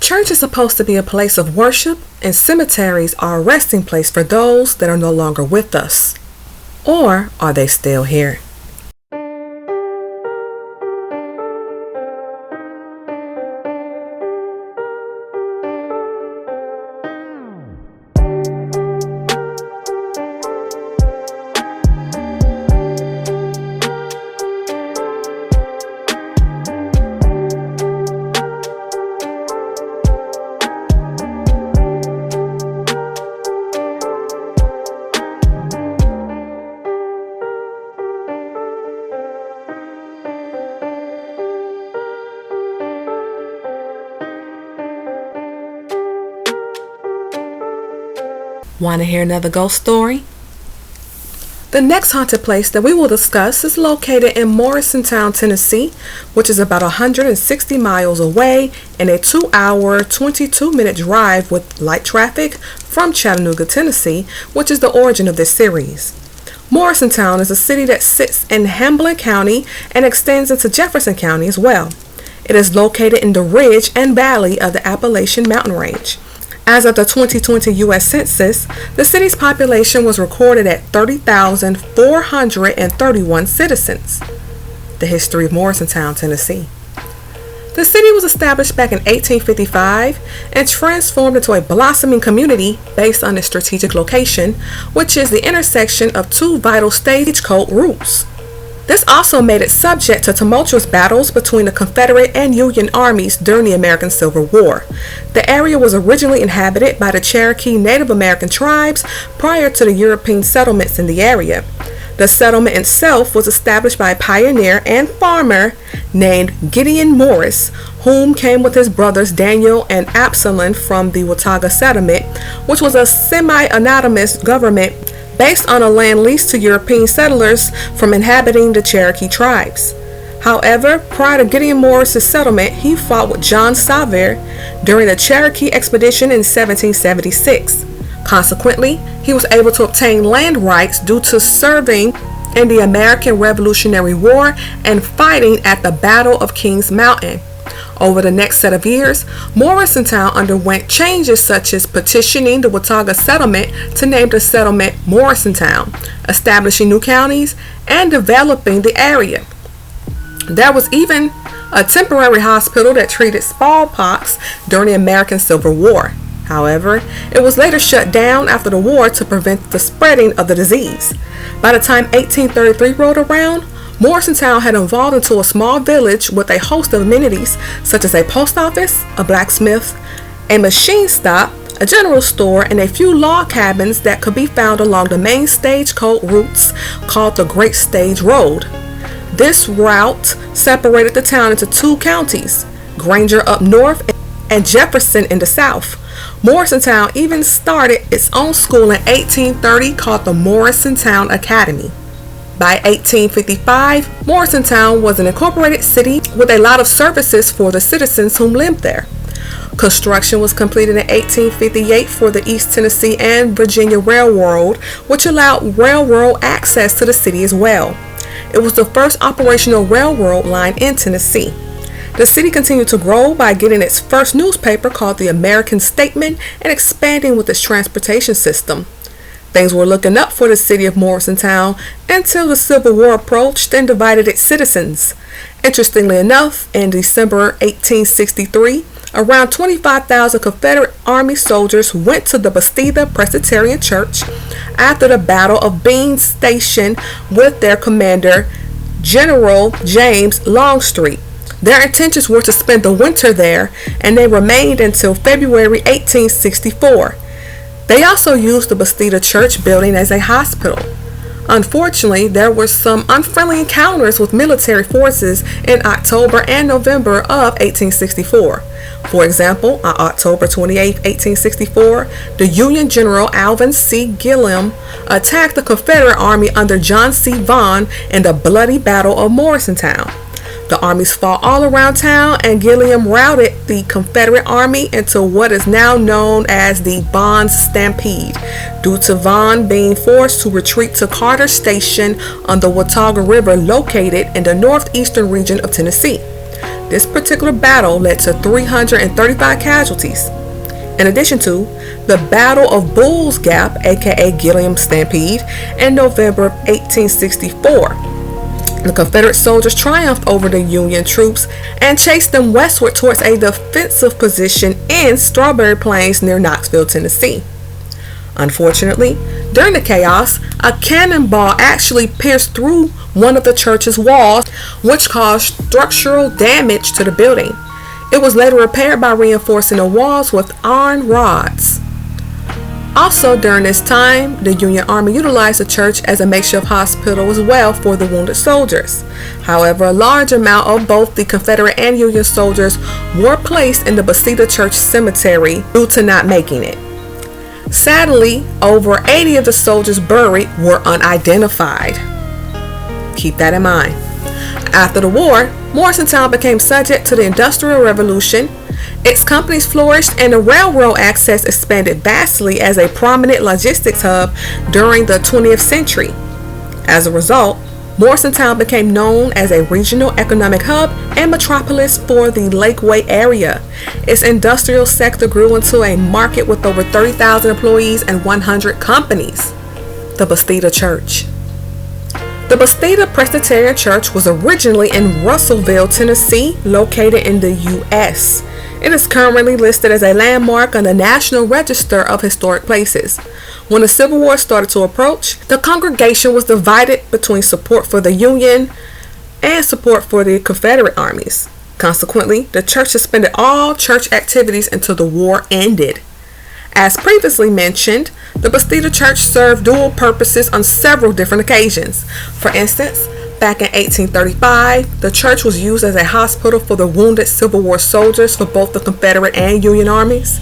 Church is supposed to be a place of worship, and cemeteries are a resting place for those that are no longer with us. Or are they still here? Want to hear another ghost story? The next haunted place that we will discuss is located in Morristown, Tennessee, which is about 160 miles away and a 2-hour, 22-minute drive with light traffic from Chattanooga, Tennessee, which is the origin of this series. Morristown is a city that sits in Hamblin County and extends into Jefferson County as well. It is located in the ridge and valley of the Appalachian Mountain Range. As of the 2020 U.S. Census, the city's population was recorded at 30,431 citizens. The history of Morristown, Tennessee. The city was established back in 1855 and transformed into a blossoming community based on its strategic location, which is the intersection of two vital stagecoach routes. This also made it subject to tumultuous battles between the Confederate and Union armies during the American Civil War. The area was originally inhabited by the Cherokee Native American tribes prior to the European settlements in the area. The settlement itself was established by a pioneer and farmer named Gideon Morris, whom came with his brothers Daniel and Absalom from the Watauga settlement, which was a semi-autonomous government based on a land leased to European settlers from inhabiting the Cherokee tribes. However, prior to Gideon Morris' settlement, he fought with John Sevier during the Cherokee expedition in 1776. Consequently, he was able to obtain land rights due to serving in the American Revolutionary War and fighting at the Battle of Kings Mountain. Over the next set of years, Morristown underwent changes such as petitioning the Watauga settlement to name the settlement Morristown, establishing new counties, and developing the area. There was even a temporary hospital that treated smallpox during the American Civil War. However, it was later shut down after the war to prevent the spreading of the disease. By the time 1833 rolled around, Morristown had evolved into a small village with a host of amenities such as a post office, a blacksmith, a machine shop, a general store, and a few log cabins that could be found along the main stagecoach routes called the Great Stage Road. This route separated the town into two counties, Granger up north and Jefferson in the south. Morristown even started its own school in 1830 called the Morristown Academy. By 1855, Morristown was an incorporated city with a lot of services for the citizens who lived there. Construction was completed in 1858 for the East Tennessee and Virginia Railroad, which allowed railroad access to the city as well. It was the first operational railroad line in Tennessee. The city continued to grow by getting its first newspaper called the American Statesman and expanding with its transportation system. Things were looking up for the city of Morristown until the Civil War approached and divided its citizens. Interestingly enough, in December 1863, around 25,000 Confederate Army soldiers went to the Bethesda Presbyterian Church after the Battle of Bean Station with their commander, General James Longstreet. Their intentions were to spend the winter there, and they remained until February 1864. They also used the Bethesda Church building as a hospital. Unfortunately, there were some unfriendly encounters with military forces in October and November of 1864. For example, on October 28, 1864, the Union General Alvin C. Gillem attacked the Confederate Army under John C. Vaughan in the bloody Battle of Morristown. The armies fought all around town, and Gilliam routed the Confederate Army into what is now known as the Vaughan's Stampede, due to Vaughan being forced to retreat to Carter Station on the Watauga River located in the northeastern region of Tennessee. This particular battle led to 335 casualties. In addition to the Battle of Bull's Gap, aka Gilliam's Stampede, in November of 1864. The Confederate soldiers triumphed over the Union troops and chased them westward towards a defensive position in Strawberry Plains near Knoxville, Tennessee. Unfortunately, during the chaos, a cannonball actually pierced through one of the church's walls, which caused structural damage to the building. It was later repaired by reinforcing the walls with iron rods. Also during this time, the Union Army utilized the church as a makeshift hospital as well for the wounded soldiers. However, a large amount of both the Confederate and Union soldiers were placed in the Bethesda Church Cemetery due to not making it. Sadly, over 80 of the soldiers buried were unidentified. Keep that in mind. After the war, Morristown became subject to the Industrial Revolution. Its companies flourished and the railroad access expanded vastly as a prominent logistics hub during the 20th century. As a result, Morristown became known as a regional economic hub and metropolis for the Lakeway area. Its industrial sector grew into a market with over 30,000 employees and 100 companies. The Bethesda Church. The Bethesda Presbyterian Church was originally in Russellville, Tennessee, located in the U.S. It is currently listed as a landmark on the National Register of Historic Places. When the Civil War started to approach, the congregation was divided between support for the Union and support for the Confederate armies. Consequently, the church suspended all church activities until the war ended. As previously mentioned, the Bethesda Church served dual purposes on several different occasions. For instance, back in 1835, the church was used as a hospital for the wounded Civil War soldiers for both the Confederate and Union armies.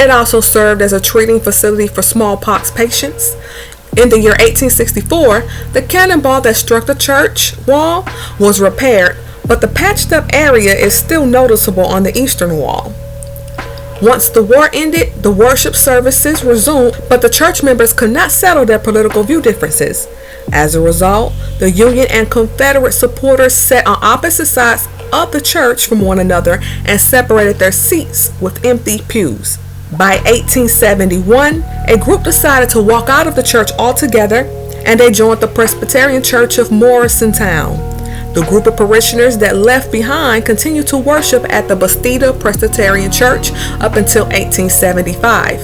It also served as a treating facility for smallpox patients. In the year 1864, the cannonball that struck the church wall was repaired, but the patched up area is still noticeable on the eastern wall. Once the war ended, the worship services resumed, but the church members could not settle their political view differences. As a result, the Union and Confederate supporters sat on opposite sides of the church from one another and separated their seats with empty pews. By 1871, a group decided to walk out of the church altogether, and they joined the Presbyterian Church of Morristown. The group of parishioners that left behind continued to worship at the Bethesda Presbyterian Church up until 1875.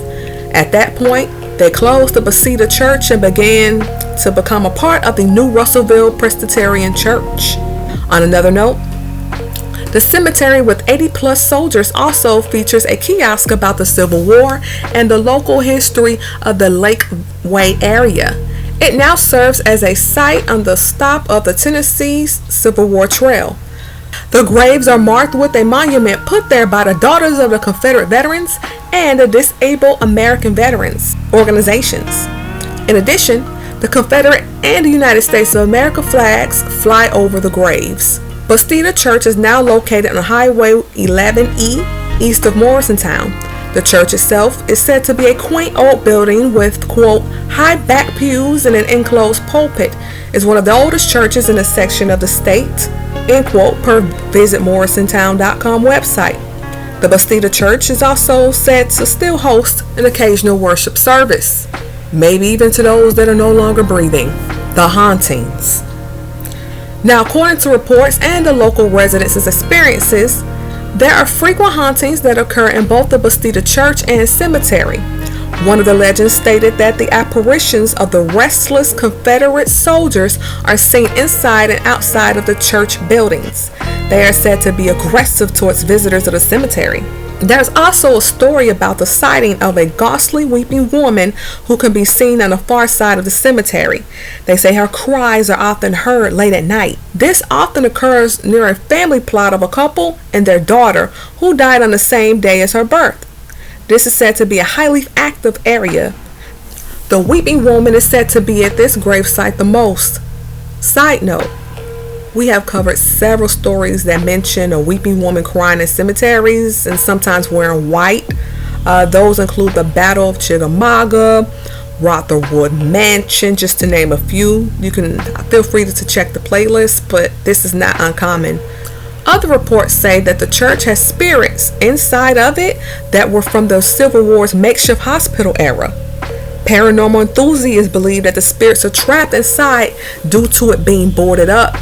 At that point, they closed the Bethesda Church and began to become a part of the new Russellville Presbyterian Church. On another note, the cemetery with 80+ soldiers also features a kiosk about the Civil War and the local history of the Lakeway area. It now serves as a site on the stop of the Tennessee Civil War Trail. The graves are marked with a monument put there by the Daughters of the Confederate Veterans and the Disabled American Veterans organizations. In addition, the Confederate and the United States of America flags fly over the graves. Bethesda Church is now located on Highway 11E east of Morristown. The church itself is said to be a quaint old building with, quote, high back pews and an enclosed pulpit. It's one of the oldest churches in a section of the state, end quote, per visit morristown.com website. The Bethesda Church is also said to still host an occasional worship service, maybe even to those that are no longer breathing. The Hauntings. Now, according to reports and the local residents' experiences, there are frequent hauntings that occur in both the Bethesda Church and cemetery. One of the legends stated that the apparitions of the restless Confederate soldiers are seen inside and outside of the church buildings. They are said to be aggressive towards visitors of the cemetery. There's also a story about the sighting of a ghostly weeping woman who can be seen on the far side of the cemetery. They say her cries are often heard late at night. This often occurs near a family plot of a couple and their daughter who died on the same day as her birth. This is said to be a highly active area. The weeping woman is said to be at this gravesite the most. Side note, we have covered several stories that mention a weeping woman crying in cemeteries and sometimes wearing white. Those include the Battle of Chickamauga, Rotherwood Mansion, just to name a few. You can feel free to check the playlist, but this is not uncommon. Other reports say that the church has spirits inside of it that were from the Civil War's makeshift hospital era. Paranormal enthusiasts believe that the spirits are trapped inside due to it being boarded up.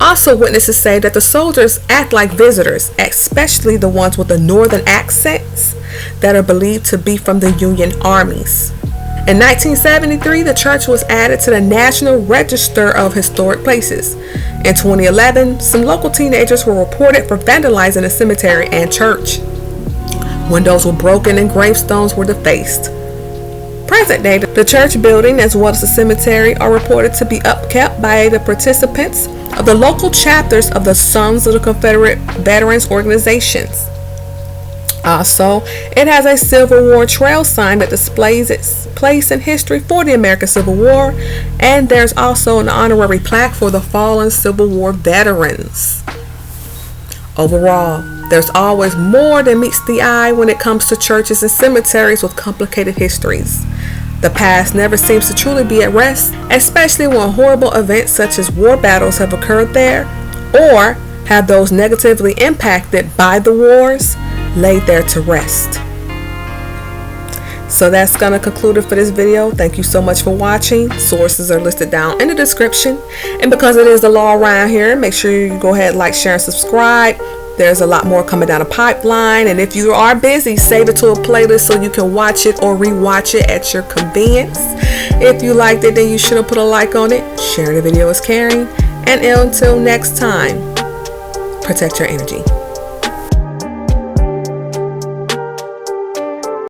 Also, witnesses say that the soldiers act like visitors, especially the ones with the northern accents that are believed to be from the Union armies. In 1973, the church was added to the National Register of Historic Places. In 2011, some local teenagers were reported for vandalizing a cemetery and church. Windows were broken and gravestones were defaced. Present day, the church building as well as the cemetery are reported to be upkept by the participants of the local chapters of the Sons of the Confederate Veterans organizations. Also, it has a Civil War trail sign that displays its place in history for the American Civil War, and there's also an honorary plaque for the fallen Civil War veterans. Overall, there's always more than meets the eye when it comes to churches and cemeteries with complicated histories. The past never seems to truly be at rest, especially when horrible events such as war battles have occurred there, or have those negatively impacted by the wars laid there to rest. So that's going to conclude it for this video. Thank you so much for watching. Sources are listed down in the description. And because it is the law around here, make sure you go ahead, like, share, and subscribe. There's a lot more coming down the pipeline. And if you are busy, save it to a playlist so you can watch it or rewatch it at your convenience. If you liked it, then you should have put a like on it. Sharing the video is caring. And until next time, protect your energy.